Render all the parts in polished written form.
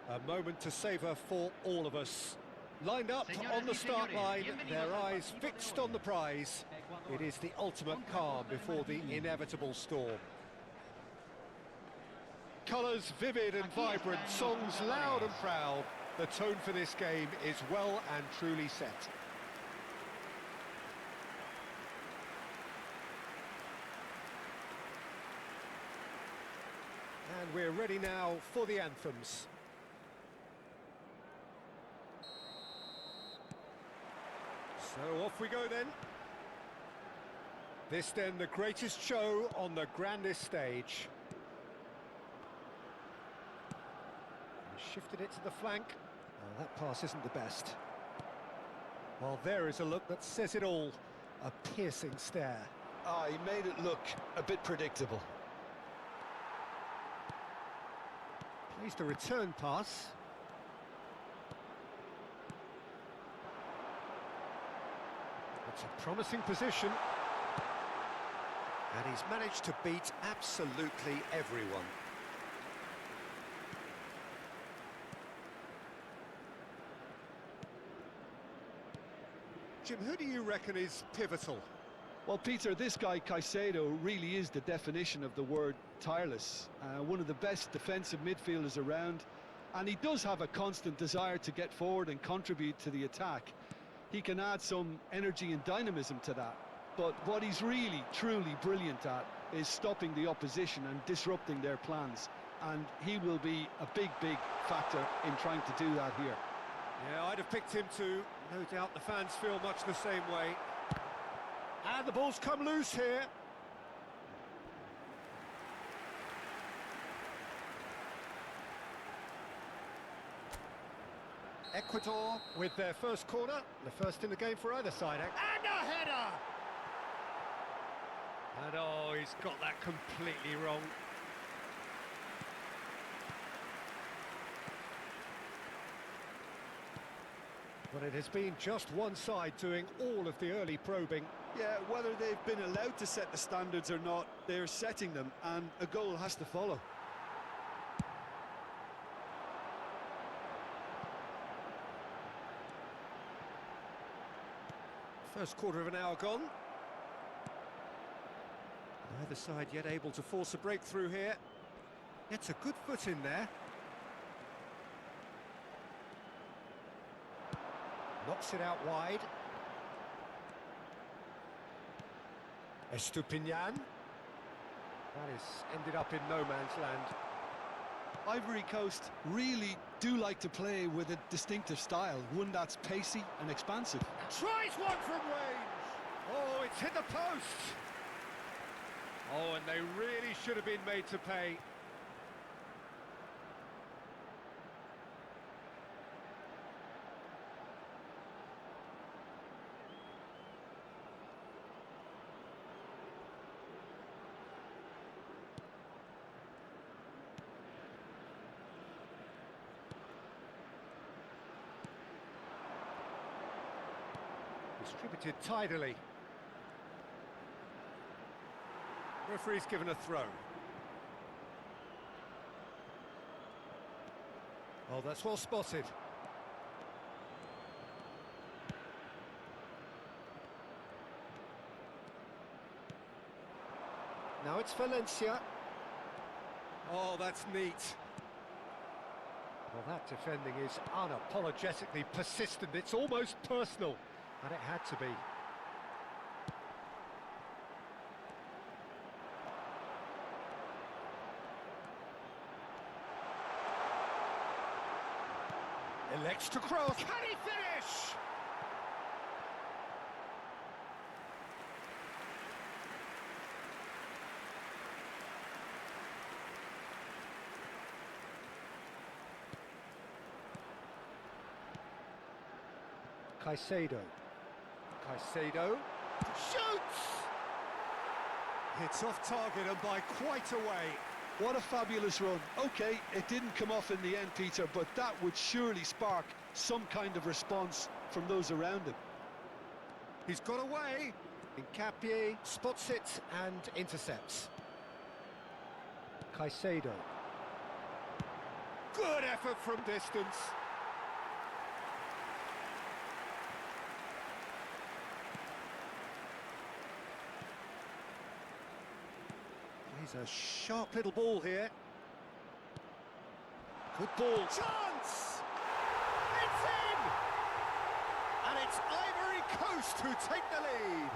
A moment to savour for all of us. Lined up on the start line, their eyes fixed on the prize. It is the ultimate calm before the inevitable storm. Colours vivid and vibrant, songs loud and proud. The tone for this game is well and truly set. And we're ready now for the anthems. So off we go then. This then the greatest show on the grandest stage. He shifted it to the flank. Oh, that pass isn't the best. Well, there is a look that says it all. A piercing stare. Ah, he made it look a bit predictable. Plays the return pass. It's a promising position. And he's managed to beat absolutely everyone. Jim, who do you reckon is pivotal? Well, Peter, this guy Caicedo really is the definition of the word tireless. One of the best defensive midfielders around, and he does have a constant desire to get forward and contribute to the attack. He can add some energy and dynamism to that, but what he's really, truly brilliant at is stopping the opposition and disrupting their plans, and he will be a big, big factor in trying to do that here. Yeah, I'd have picked him too. No doubt the fans feel much the same way. And the ball's come loose here. Ecuador with their first corner, the first in the game for either side. And a header! And oh, he's got that completely wrong. But it has been just one side doing all of the early probing. Yeah, whether they've been allowed to set the standards or not, they're setting them, and a goal has to follow. First quarter of an hour gone. Neither side yet able to force a breakthrough here. It's a good foot in there. Knocks it out wide. Estupinian. That is ended up in no man's land. Ivory Coast really do like to play with a distinctive style, one that's pacey and expansive. Tries one from range! Oh, it's hit the post! Oh, and they really should have been made to pay. Distributed tidily. Referee's given a throw. Oh, that's well spotted. Now it's Valencia. Oh, that's neat. Well, that defending is unapologetically persistent. It's almost personal. And it had to be. Elects to cross. Can he finish? Caicedo. Caicedo shoots! It's off target and by quite a way. What a fabulous run. Okay, it didn't come off in the end, Peter, but that would surely spark some kind of response from those around him. He's got away. Hincapié spots it and intercepts. Caicedo. Good effort from distance. He's a sharp little ball here. Good ball. Chance! It's in! And it's Ivory Coast who take the lead.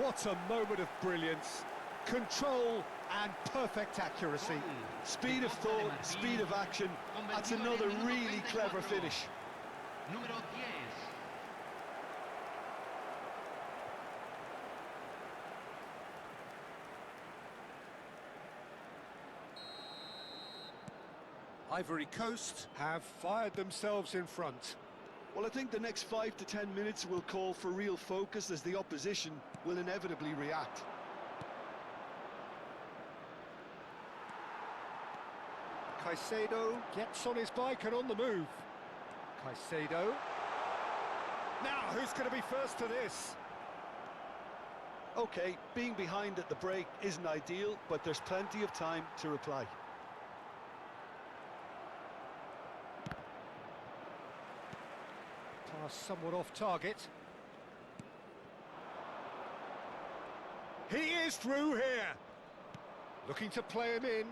What a moment of brilliance. Control and perfect accuracy. Speed of thought, speed of action. That's another really clever finish. Número 10. Ivory Coast have fired themselves in front. Well, I think the next 5 to 10 minutes will call for real focus as the opposition will inevitably react. Caicedo gets on his bike and on the move. Caicedo. Now, who's going to be first to this? Okay, being behind at the break isn't ideal, but there's plenty of time to reply. Pass somewhat off target. He is through here. Looking to play him in.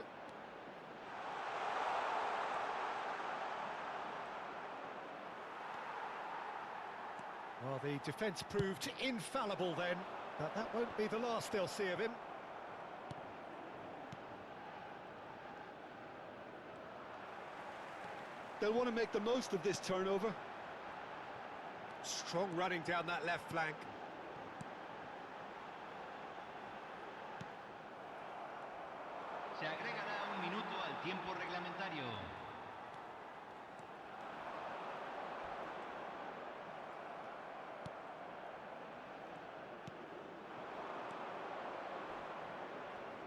Well, the defence proved infallible then, but that won't be the last they'll see of him. They'll want to make the most of this turnover. Strong running down that left flank. Se agregará un minuto al tiempo reglamentario.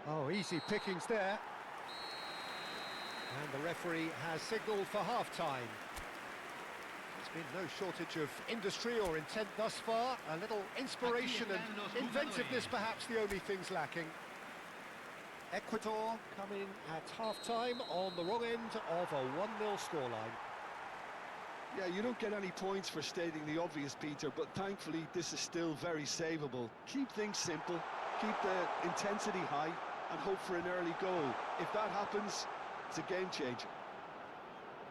Oh, easy pickings there. And the referee has signalled for half-time. There's been no shortage of industry or intent thus far. A little inspiration and inventiveness perhaps the only things lacking. Ecuador coming at half-time on the wrong end of a 1-0 scoreline. Yeah, you don't get any points for stating the obvious, Peter, but thankfully this is still very savable. Keep things simple, keep the intensity high, and hope for an early goal. If that happens, it's a game changer.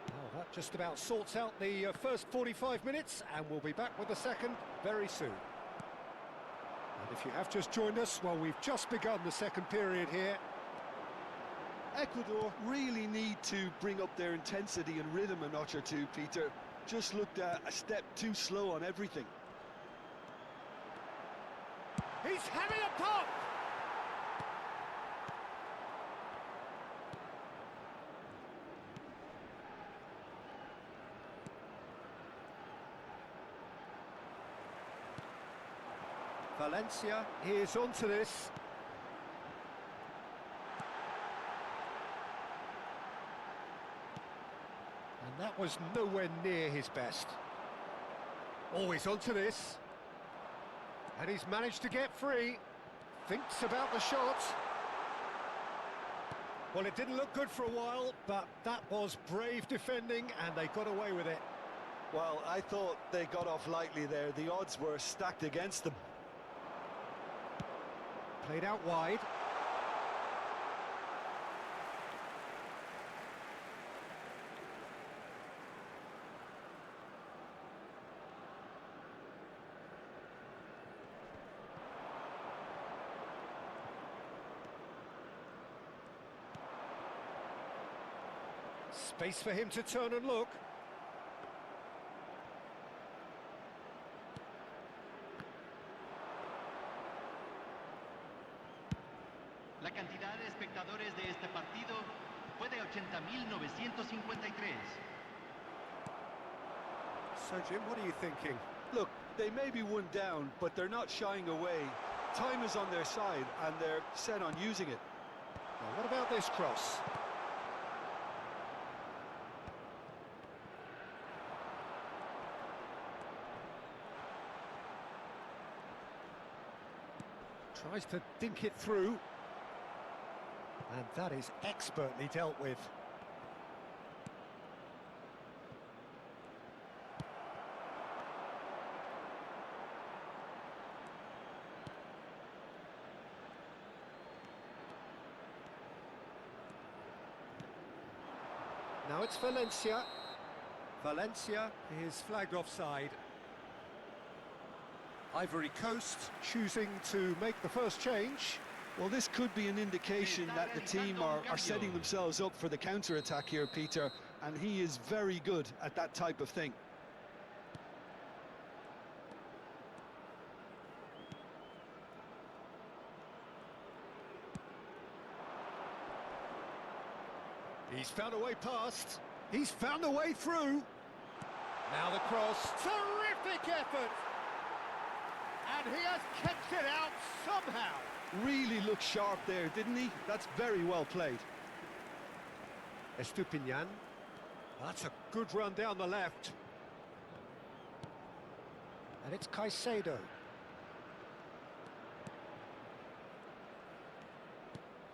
Well, that just about sorts out the first 45 minutes, and we'll be back with the second very soon. And if you have just joined us, well, we've just begun the second period here. Ecuador really need to bring up their intensity and rhythm a notch or two, Peter. Just looked a step too slow on everything. He's having a pop! Valencia is onto this. And that was nowhere near his best. Always onto this. And he's managed to get free. Thinks about the shot. Well, it didn't look good for a while, but that was brave defending, and they got away with it. Well, I thought they got off lightly there. The odds were stacked against them. Played out wide. Space for him to turn and look. La cantidad de espectadores de este partido fue de 80.953. So, Jim, what are you thinking? Look, they may be one down, but they're not shying away. Time is on their side, and they're set on using it. Well, what about this cross? Tries to dink it through. And that is expertly dealt with. Now it's Valencia. Valencia is flagged offside. Ivory Coast choosing to make the first change. Well, this could be an indication that the team are setting themselves up for the counter-attack here, Peter, and he is very good at that type of thing. He's found a way past. He's found a way through. Now the cross. Terrific effort. And he has kept it out somehow. Really looked sharp there, didn't he? That's very well played. Estupinian. That's a good run down the left. And it's Caicedo.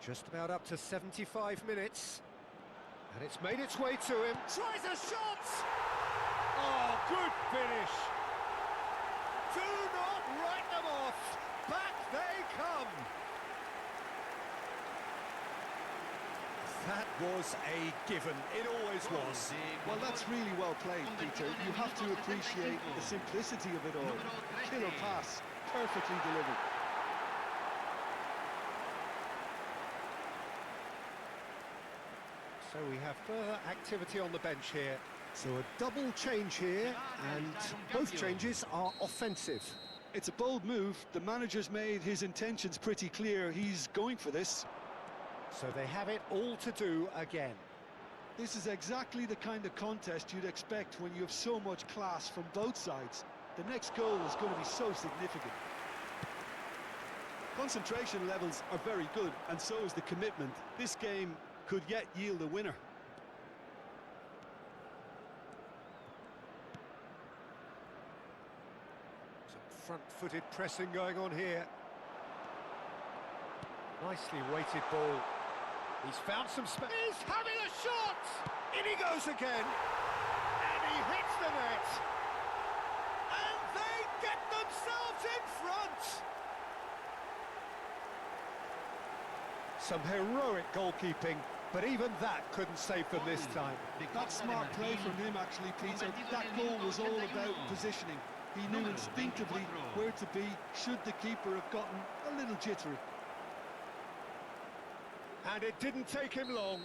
Just about up to 75 minutes. And it's made its way to him. Tries a shot! Oh, good finish. Do not write them off. Back they come. That was a given. It always was. Well, that's really well played, Peter. You have to appreciate the simplicity of it all. Killer pass, perfectly delivered. So we have further activity on the bench here. So a double change here, and both changes are offensive. It's a bold move. The manager's made his intentions pretty clear. He's going for this. So they have it all to do again. This is exactly the kind of contest you'd expect when you have so much class from both sides. The next goal is going to be so significant. Concentration levels are very good, and so is the commitment. This game could yet yield a winner. Some front-footed pressing going on here. Nicely weighted ball. He's found some space. He's having a shot! In he goes again. And he hits the net. And they get themselves in front. Some heroic goalkeeping, but even that couldn't save them this time. That's smart play from him, actually, Peter. That goal was all about positioning. He knew instinctively where to be should the keeper have gotten a little jittery. And it didn't take him long.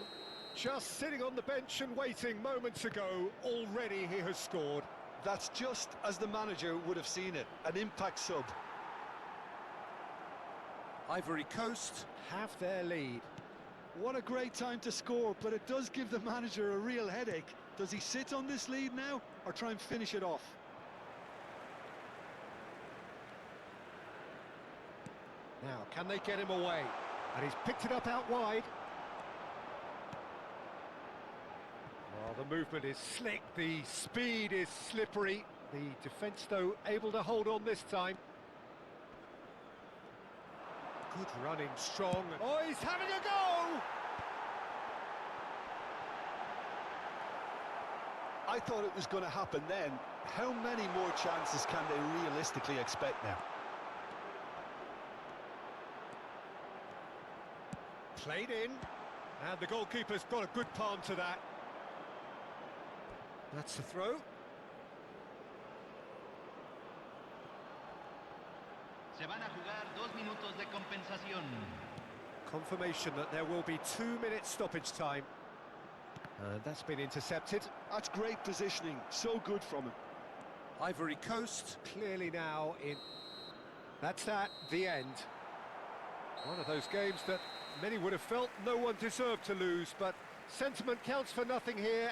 Just sitting on the bench and waiting moments ago, already he has scored. That's just as the manager would have seen it, an impact sub. Ivory Coast have their lead. What a great time to score, but it does give the manager a real headache. Does he sit on this lead now, or try and finish it off? Now, can they get him away? And he's picked it up out wide. Well, the movement is slick, the speed is slippery. The defence, though, able to hold on this time. Good running, strong. Oh, he's having a go! I thought it was going to happen then. How many more chances can they realistically expect now? Played in, and the goalkeeper's got a good palm to that. That's the throw. Se van a jugar 2 minutos de compensación. Confirmation that there will be 2 minutes stoppage time. And that's been intercepted. That's great positioning, so good from him. Ivory Coast clearly now in. That's that, the end. One of those games that many would have felt no one deserved to lose, but sentiment counts for nothing here,